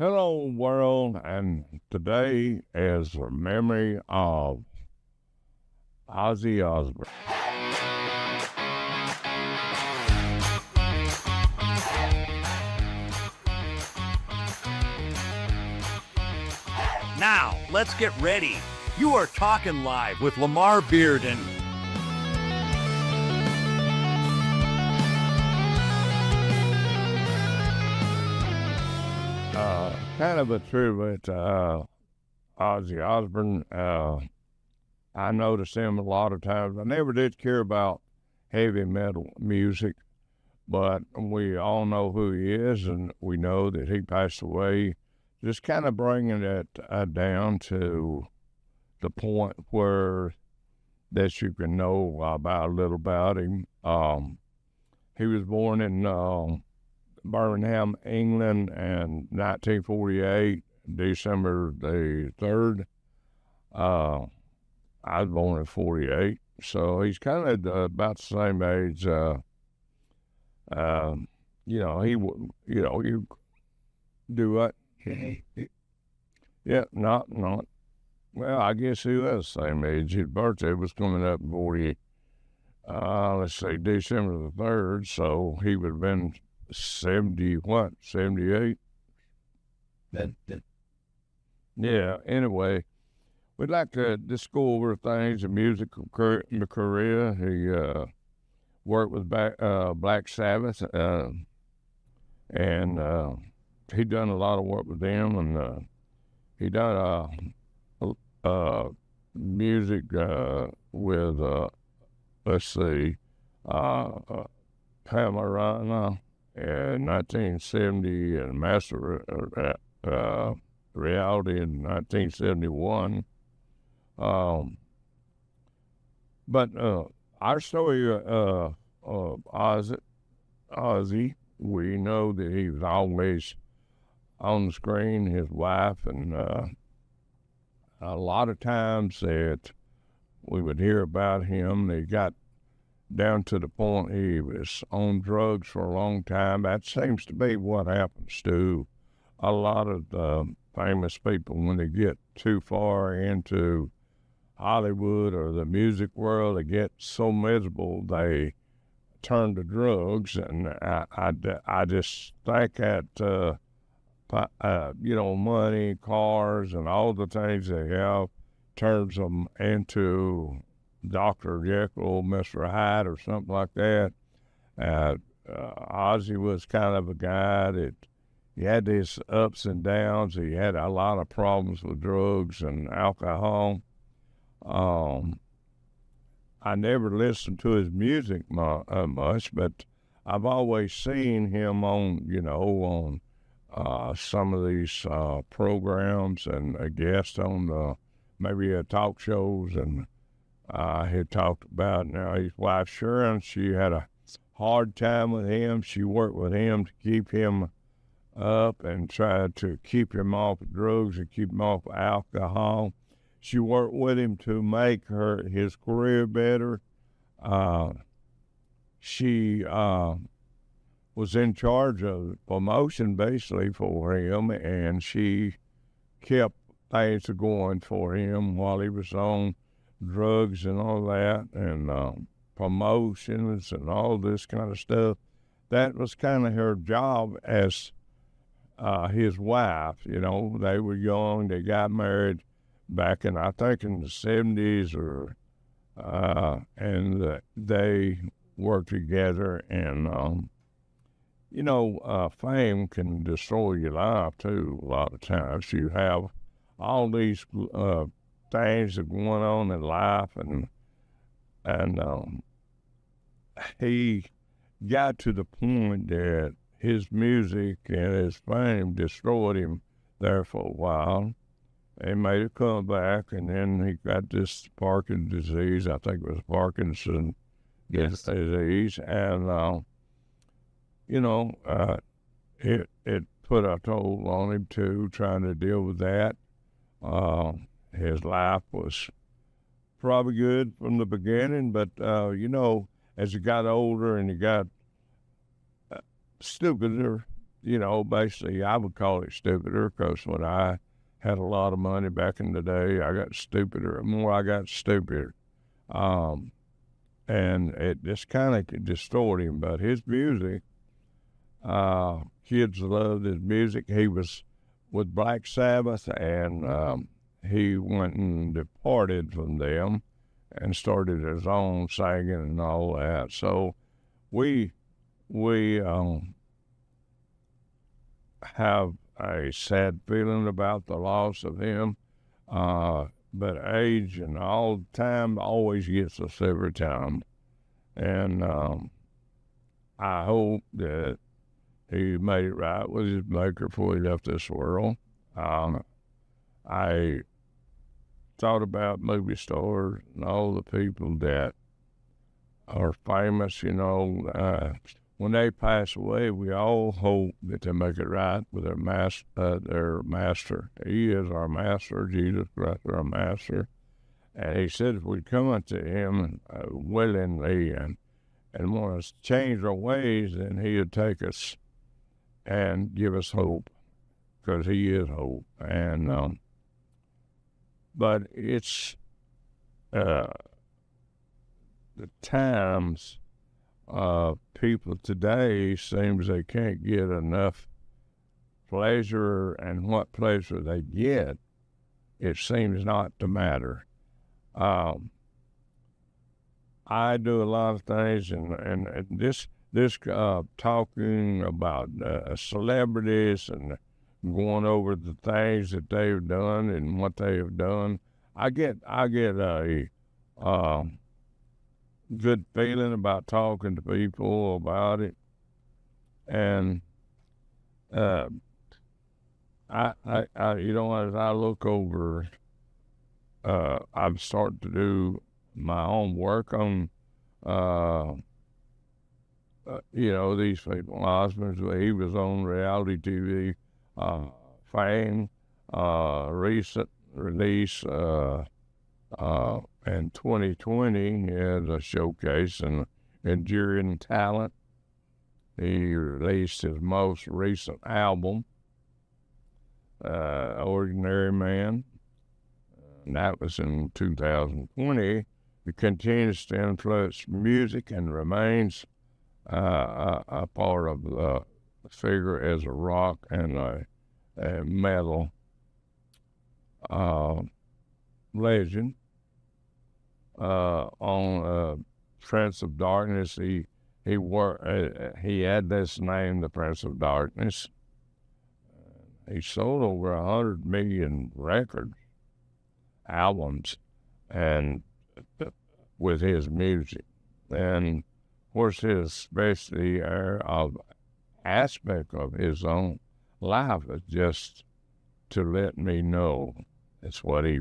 Hello, world, and today is the memory of Ozzy Osbourne. Now, let's get ready. You are Talkin Live with Lamar Bearden. Kind of a tribute to Ozzy Osbourne. I noticed him a lot of times. I never did care about heavy metal music, but we all know who he is, and we know that he passed away. Just kind of bringing it down to the point where that you can know about a little about him. He was born in Birmingham, England, in 1948, December the 3rd. I was born in 48, so he's kind of about the same age. You do what? Yeah, not. Well, I guess he was the same age. His birthday was coming up in 40. Let's say December the 3rd, so he would have been 78? Yeah, anyway, we'd like to just go over things, a musical career. He worked with Black Sabbath, and he done a lot of work with them, and he done music with, let's see, Pamarana in 1970 and Master Reality in 1971. But our story of Ozzy, we know that he was always on the screen, his wife, and a lot of times that we would hear about him, they got down to the point he was on drugs for a long time. That seems to be what happens to a lot of the famous people when they get too far into Hollywood or the music world. They get so miserable they turn to drugs, and I just think that money, cars, and all the things they have turns them into Dr. Jekyll, Mr. Hyde, or something like that. Ozzy was kind of a guy that he had his ups and downs. He had a lot of problems with drugs and alcohol. I never listened to his music much, but I've always seen him on some of these programs and a guest on maybe talk shows, and he talked about now his wife Sharon. She had a hard time with him. She worked with him to keep him up and tried to keep him off drugs and keep him off alcohol. She worked with him to make his career better. She was in charge of promotion basically for him, and she kept things going for him while he was on drugs and all that, and promotions and all this kind of stuff. That was kind of her job as his wife. They were young. They got married back in, I think, in the 70s, and they worked together. And fame can destroy your life too. A lot of times you have all these things that are going on in life, and he got to the point that his music and his fame destroyed him there for a while. He made a comeback, and then he got this Parkinson's disease. I think it was Parkinson's disease, and it put a toll on him too, trying to deal with that. His life was probably good from the beginning, but as he got older and he got stupider, basically I would call it stupider because when I had a lot of money back in the day, I got stupider. The more I got stupider. And it just kind of distorted him. But his music, kids loved his music. He was with Black Sabbath, and he went and departed from them and started his own singing and all that. So we have a sad feeling about the loss of him. But age and all time always gets us every time. And I hope that he made it right with his maker before he left this world. I thought about movie stars and all the people that are famous, when they pass away, we all hope that they make it right with their master. He is our master, Jesus Christ, our master. And he said if we come unto him willingly and want to change our ways, then he would take us and give us hope, because he is hope. And but it's the times people today seems they can't get enough pleasure, and what pleasure they get, it seems not to matter. I do a lot of things, and this talking about celebrities and going over the things that they've done and what they have done, I get a good feeling about talking to people about it, and as I look over, I'm starting to do my own work on, these people. Osmond, he was on reality TV, Fame, recent release, in 2020, he had a showcase in Enduring Talent. He released his most recent album, Ordinary Man, and that was in 2020. He continues to influence music and remains a part of the figure as a rock and a metal legend. On Prince of Darkness, he had this name, the Prince of Darkness. He sold over 100 million records, albums, and with his music. And of course, his specialty of aspect of his own life is just to let me know. That's what he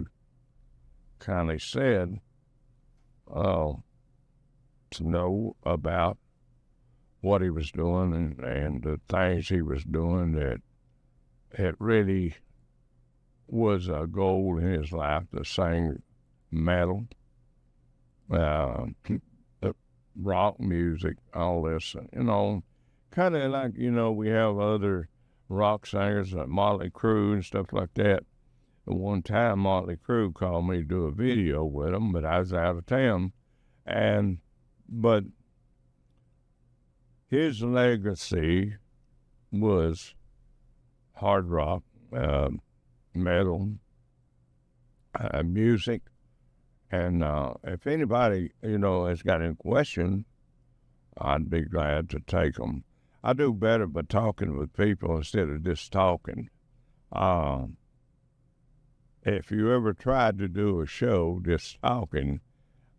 kind of said. To know about what he was doing and the things he was doing, that it really was a goal in his life to sing metal, rock music, all this, kind of like, we have other rock singers like Motley Crue and stuff like that. At one time, Motley Crue called me to do a video with them, but I was out of town. But his legacy was hard rock, metal, music. And if anybody, has got any question, I'd be glad to take them. I do better by talking with people instead of just talking. If you ever tried to do a show just talking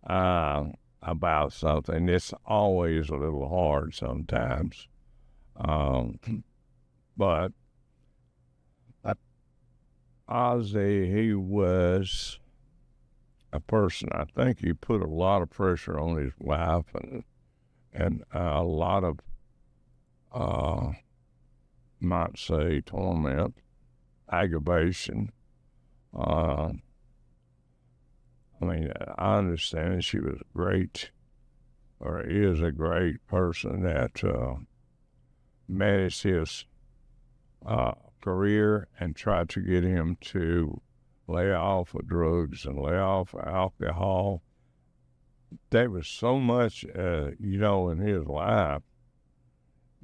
about something, it's always a little hard sometimes. But Ozzy, he was a person, I think he put a lot of pressure on his wife and a lot of, might say, torment, aggravation. I understand she was great, or is a great person that managed his career and tried to get him to lay off of drugs and lay off of alcohol. There was so much, in his life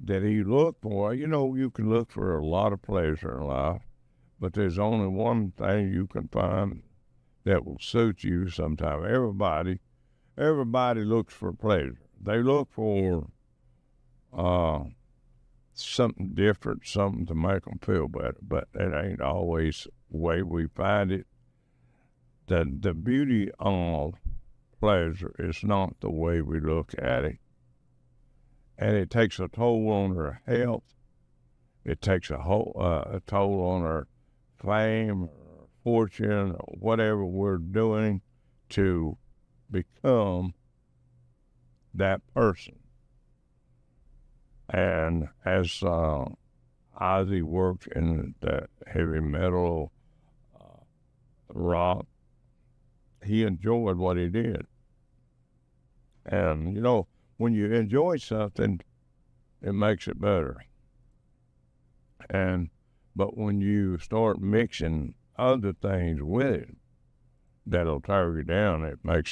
that he looked for. You can look for a lot of pleasure in life, but there's only one thing you can find that will suit you sometime. Everybody looks for pleasure. They look for something different, something to make them feel better, but it ain't always the way we find it. The beauty of pleasure is not the way we look at it. And it takes a toll on our health. It takes a toll on our fame or fortune or whatever we're doing to become that person. And as Ozzy worked in the heavy metal rock, he enjoyed what he did. And, when you enjoy something, it makes it better. But when you start mixing other things with it, that'll tear you down. It might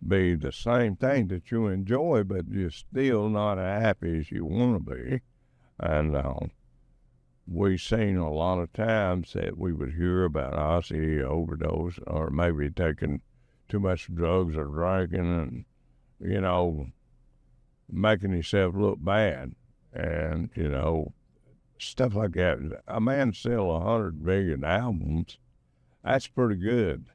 be the same thing that you enjoy, but you're still not as happy as you want to be. And we've seen a lot of times that we would hear about Ozzy overdose or maybe taking too much drugs or drinking and, making himself look bad. And, stuff like that. A man sell 100 million albums, that's pretty good.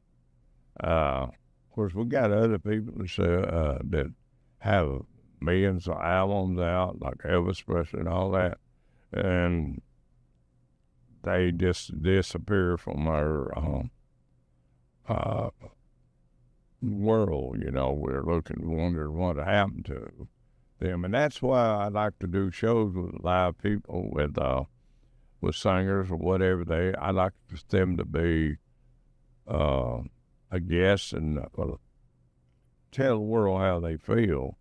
Of course, we got other people that have millions of albums out, like Elvis Presley and all that, and they just disappear from our world. We're wondering what happened to them, and that's why I like to do shows with live people, with singers or whatever. I like them to be a guest and tell the world how they feel,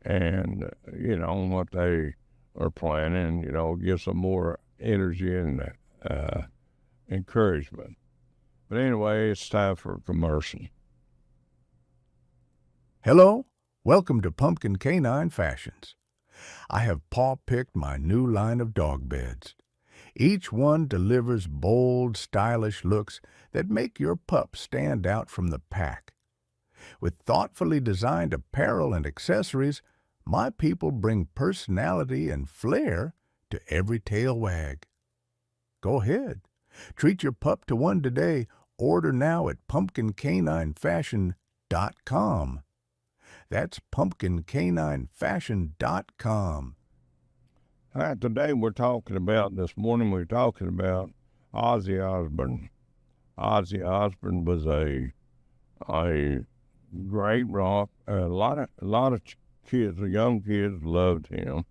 and what they are planning. Give some more energy and encouragement. But anyway, it's time for a commercial. Hello, welcome to Pumpkin Canine Fashions. I have paw-picked my new line of dog beds. Each one delivers bold, stylish looks that make your pup stand out from the pack. With thoughtfully designed apparel and accessories, my people bring personality and flair to every tail wag. Go ahead, treat your pup to one today. Order now at pumpkincaninefashion.com. That's pumpkincaninefashion.com. All right, this morning we're talking about Ozzy Osbourne. Ozzy Osbourne was a great rock. A lot of kids, young kids, loved him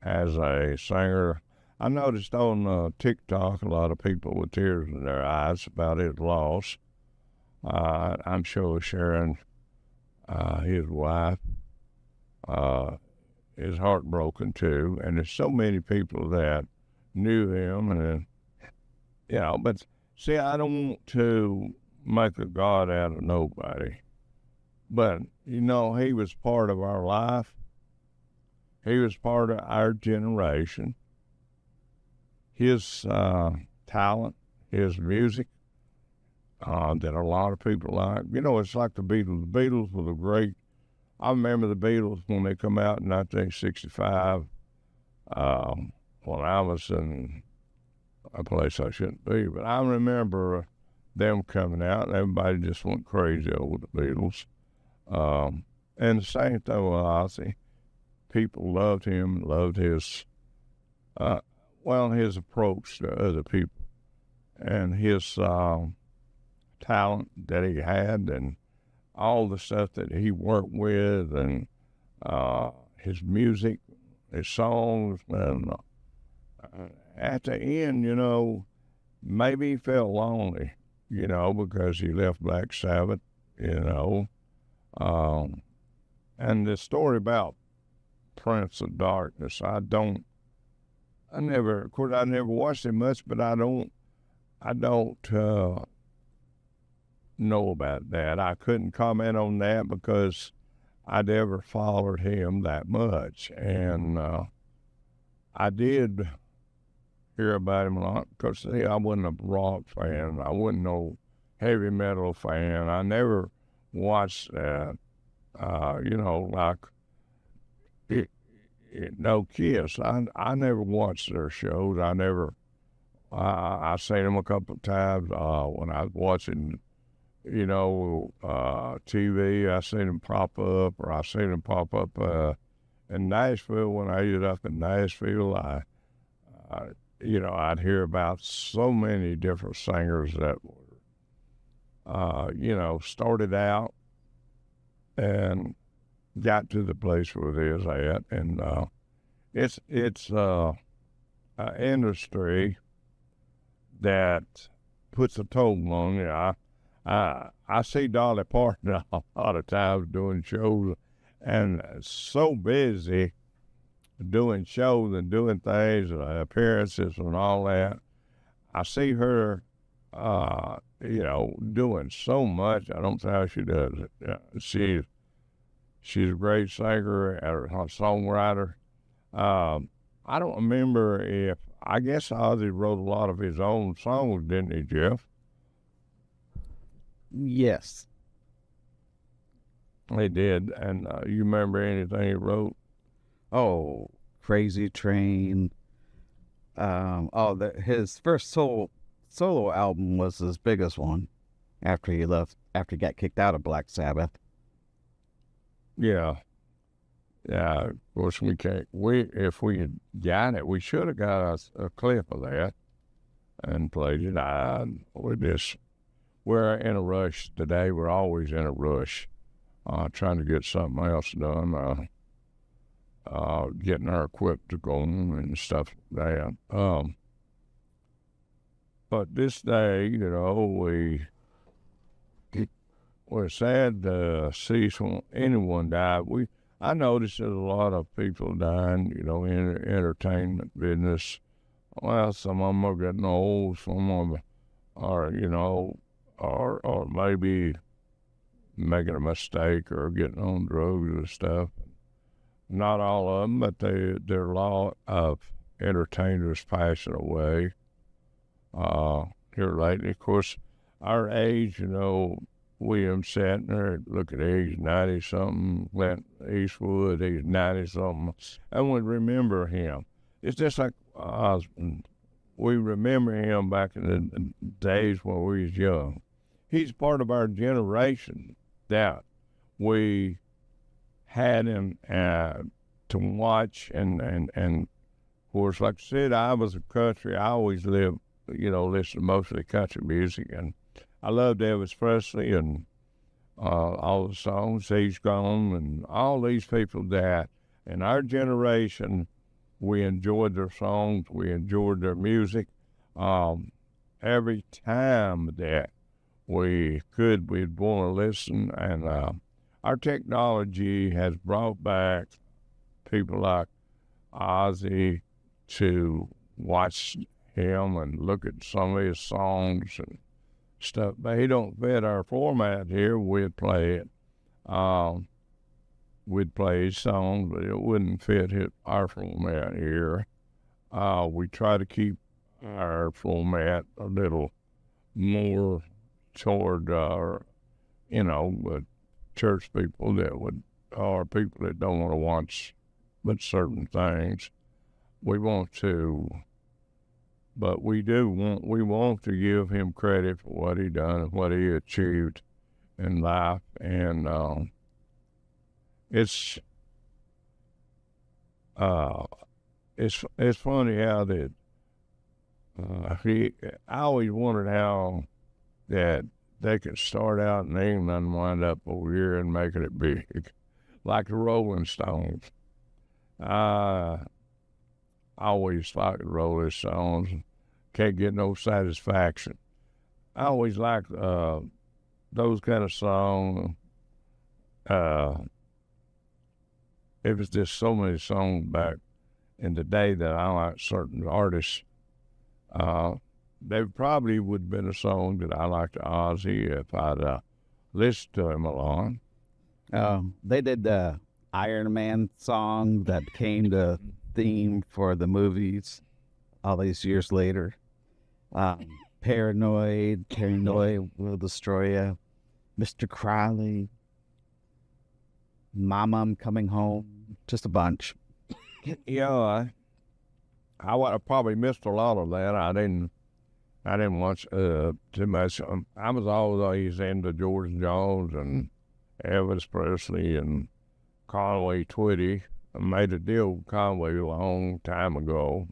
as a singer. I noticed on TikTok a lot of people with tears in their eyes about his loss. I'm sure Sharon, his wife, is heartbroken too, and there's so many people that knew him, and but see, I don't want to make a god out of nobody, but he was part of our life. He was part of our generation. His talent, his music, that a lot of people like. It's like the Beatles. The Beatles were the great. I remember the Beatles when they come out in 1965, when I was in a place I shouldn't be, but I remember them coming out, and everybody just went crazy over the Beatles. And the same thing with Ozzy. People loved him, loved his approach to other people, and his talent that he had, and all the stuff that he worked with, and his music, his songs, and at the end, maybe he felt lonely, because he left Black Sabbath, and the story about Prince of Darkness, I don't of course, I never watched him much, but I don't know about that. I couldn't comment on that because I never followed him that much. And I did hear about him a lot because I wasn't a rock fan. I wasn't no heavy metal fan. I never watched that. Like no Kiss. I never watched their shows. I seen them a couple of times when I was watching, TV. I seen them pop up, or I seen them pop up in Nashville. When I ended up in Nashville, I'd hear about so many different singers that were, started out and got to the place where it is at, and it's an industry that puts a toll on you. I see Dolly Parton a lot of times doing shows, and so busy doing shows and doing things, appearances and all that. I see her, doing so much. I don't see how she does it. She's a great singer and a songwriter. I don't remember if, I guess Ozzy wrote a lot of his own songs, didn't he, Jeff? Yes. He did. And you remember anything he wrote? Oh, Crazy Train. His first solo album was his biggest one after he got kicked out of Black Sabbath. Yeah. Yeah, of course we can't. If we had got it, we should have got a clip of that and played it. We're in a rush today. We're always in a rush, trying to get something else done, getting our equipment going and stuff like that. But this day, we're sad to see anyone die. I noticed there's a lot of people dying, in the entertainment business. Well, some of them are getting old, some of them are, or maybe making a mistake or getting on drugs and stuff. Not all of them, but there are a lot of entertainers passing away here lately. Of course, our age, William Shatner, look at age 90-something, Clint Eastwood, he's 90-something, and we remember him. It's just like Osmond. We remember him back in the days when we was young. He's part of our generation that we had him to watch, and of course, like I said, I was a country. I always lived, listen to mostly country music, and I loved Elvis Presley and all the songs. He's Gone and all these people that in our generation, we enjoyed their songs, we enjoyed their music. Every time that we could, we'd want to listen, and our technology has brought back people like Ozzy to watch him and look at some of his songs and stuff, but he don't fit our format here. We'd play it. We'd play his songs, but it wouldn't fit our format here. We try to keep our format a little more toward our, but church people or people that don't want to watch but certain things. We want to. But we want to give him credit for what he done and what he achieved in life. And it's funny how that I always wondered how that they could start out in England and wind up over here and making it big, like the Rolling Stones. I always liked the Rolling Stones. Can't get no satisfaction. I always liked those kind of songs. It was just so many songs back in the day that I like certain artists, there probably would have been a song that I liked Ozzy if I'd listened to him a lot. They did the Iron Man song that became the theme for the movies all these years later. Paranoid will destroy you. Mr. Crowley, Mama, I'm coming home. Just a bunch. Yeah, I would have probably missed a lot of that. I didn't watch too much. I was always into George Jones and Elvis Presley and Conway Twitty. I made a deal with Conway a long time ago.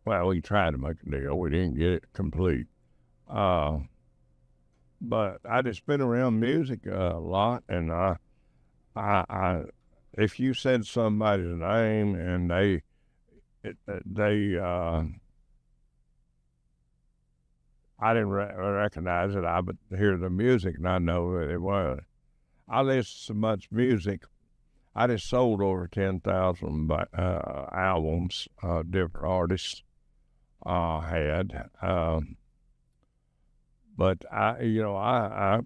Well, we tried to make a deal. We didn't get it complete. But I just been around music a lot, and I if you said somebody's name and they I didn't recognize it, I would hear the music and I know what it was. I listen to so much music. I just sold over 10,000 albums, different artists had. But I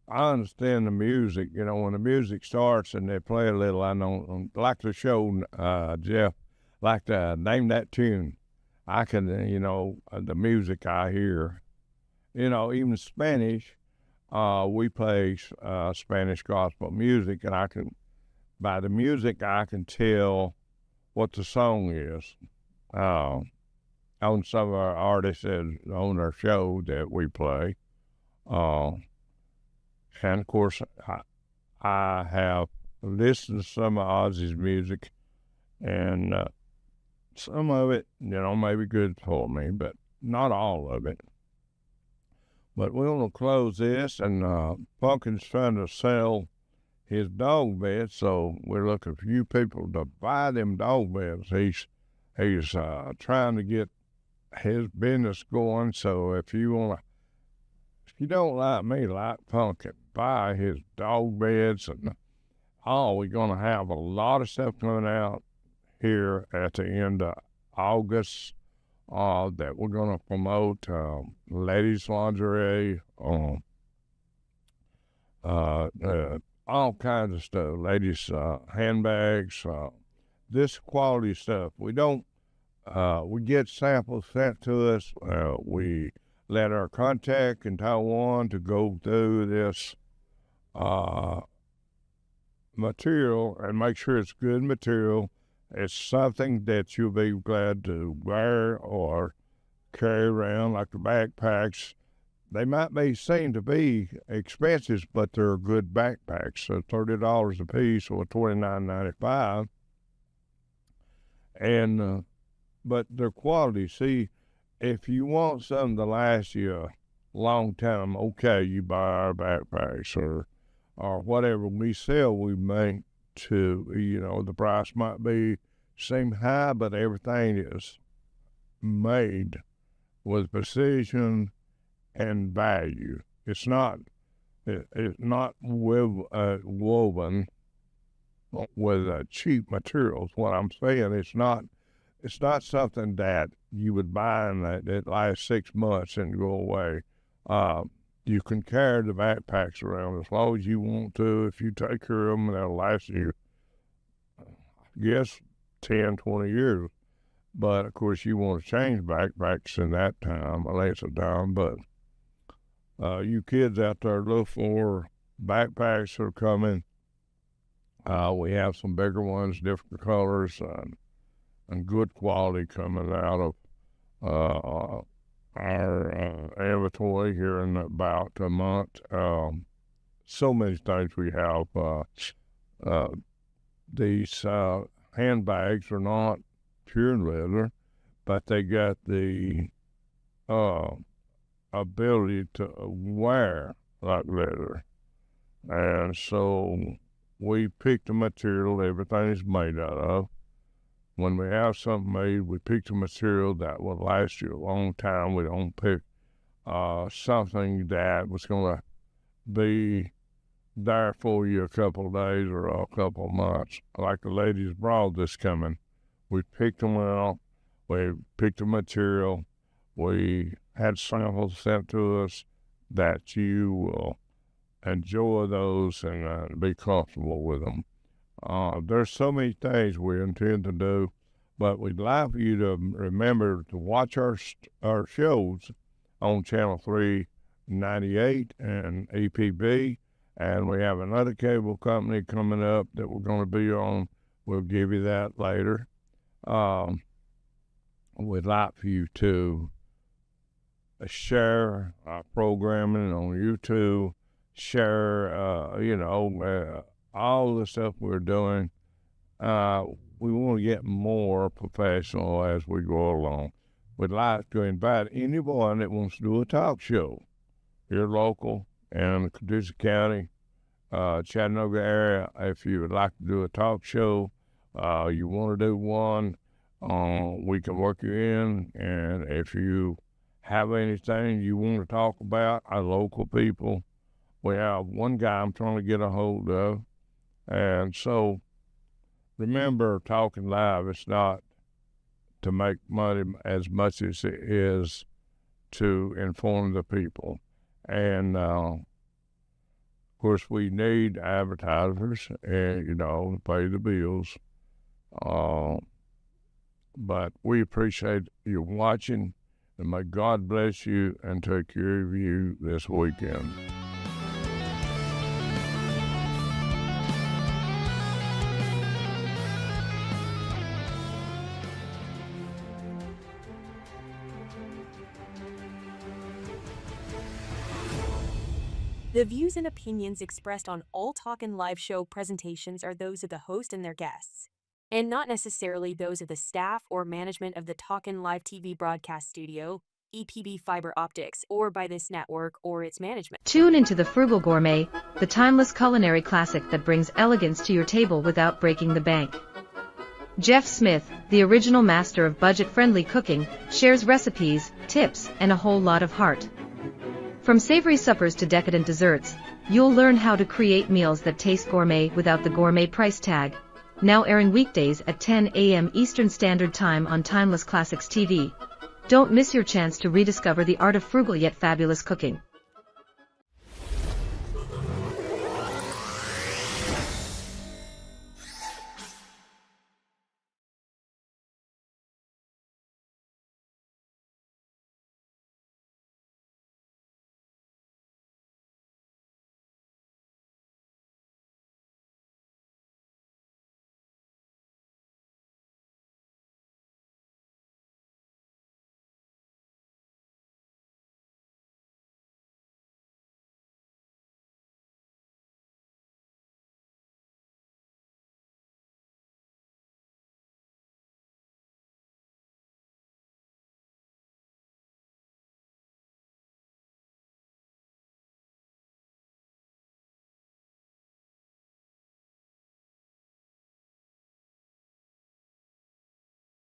understand the music. You know, when the music starts and they play a little, I know, like the show, Jeff, like to name that tune. I can, the music I hear, even Spanish, we play Spanish gospel music, and by the music, I can tell what the song is. On some of our artists on our show that we play. And of course, I have listened to some of Ozzy's music, and some of it, maybe good for me, but not all of it. But we're going to close this, and Pumpkin's trying to sell his dog beds, so we're looking for you people to buy them dog beds. He's trying to get his business going, so if you don't like me, like Pumpkin, buy his dog beds, and we're going to have a lot of stuff coming out here at the end of August that we're going to promote. Ladies lingerie, all kinds of stuff. Ladies handbags, this quality stuff. We get samples sent to us. We let our contact in Taiwan to go through this material and make sure it's good material. It's something that you'll be glad to wear or carry around, like the backpacks. They might be seen to be expensive, but they're good backpacks. So $30 a piece or $29.95. And but their quality. See, if you want something to last you a long time, okay, you buy our backpacks or whatever we sell. We make to, the price might seem high, but everything is made with precision and value. It's not woven with cheap materials. What I'm saying, it's not something that you would buy and that lasts 6 months and go away. You can carry the backpacks around as long as you want to. If you take care of them, they'll last you, I guess, 10, 20 years. But, of course, you want to change backpacks in that time, a length of time. But you kids out there, look for backpacks that are coming. We have some bigger ones, different colors, and good quality coming out of our inventory here in about a month. So many things we have. These handbags are not pure leather, but they got the ability to wear like leather. And so we pick the material everything is made out of. When we have something made, we pick the material that will last you a long time. We don't pick something that was going to be there for you a couple of days or a couple of months. Like the ladies brought this coming. We picked them out. We picked the material. We had samples sent to us that you will enjoy those and be comfortable with them. There's so many things we intend to do, but we'd like for you to remember to watch our shows on Channel 398 and EPB, and we have another cable company coming up that we're going to be on. We'll give you that later. We'd like for you to share our programming on YouTube, share, all the stuff we're doing. We want to get more professional as we go along. We'd like to invite anyone that wants to do a talk show here local in the Cadúzco County, Chattanooga area. If you would like to do a talk show, you want to do one, we can work you in. And if you have anything you want to talk about, our local people, we have one guy I'm trying to get a hold of. And so remember, Talkin Live, it's not to make money as much as it is to inform the people. And of course, we need advertisers and, to pay the bills. But we appreciate you watching, and may God bless you and take care of you this weekend. The views and opinions expressed on all Talkin Live Show presentations are those of the host and their guests, and not necessarily those of the staff or management of the Talkin Live TV Broadcast Studio, EPB Fiber Optics, or by this network or its management. Tune into The Frugal Gourmet, the timeless culinary classic that brings elegance to your table without breaking the bank. Jeff Smith, the original master of budget-friendly cooking, shares recipes, tips, and a whole lot of heart. From savory suppers to decadent desserts, you'll learn how to create meals that taste gourmet without the gourmet price tag. Now airing weekdays at 10 a.m. Eastern Standard Time on Timeless Classics TV. Don't miss your chance to rediscover the art of frugal yet fabulous cooking.